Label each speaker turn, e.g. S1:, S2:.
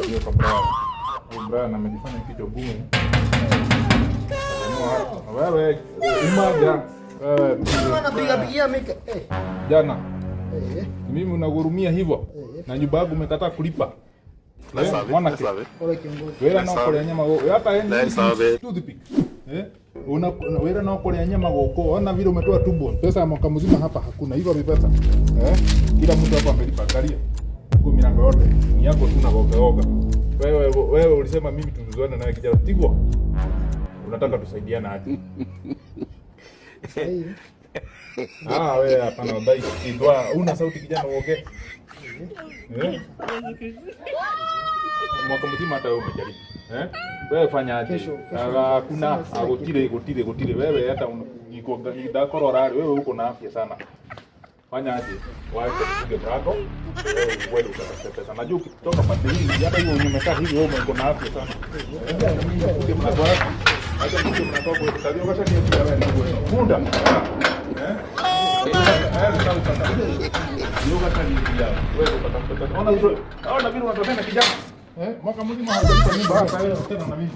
S1: Hiyo kabla. Bra na amejifanya kichwa gumu. Wewe umaga.
S2: Unapiga mika.
S1: Jana. Mimi unagurumia hivyo. Na nyumba yangu umekataa kulipa. Mwana ke. Wewe na kule nyama wewe hata yeye toothpick. Wewe na kule nyama goko. Ona vile umetoa tumbo. Pesa ya mwaka mzima hapa hakuna. Hivyo pesa. Kila mtu hapa amelipa galia. Huko milango yote ni yako tu na goga. Wewe ulisema mimi tumezoeana naye kijana Tigwa. Unataka tusaidiane aje? Wewe hapana dai Tigwa. Una sauti kijana uongee. Mwaka mzima hata wewe umejaribu. Wewe fanya aje? Hakuna gotire. Wewe hata niko ndakorora wewe uko na afya sana. Fanya aje? Wacha tupige brako. Wewe utapata pesa. Najua ukitoka pande hii hata hiyo umekaa hivi wewe uko na afya sana. Tupige brako. Acha tupige brako kwa sababu kasha ni pia wewe ndio wewe. Funda. Ona vile unataka kijana. Mwaka mzima hajalipa nyumba hata wewe tena na mimi.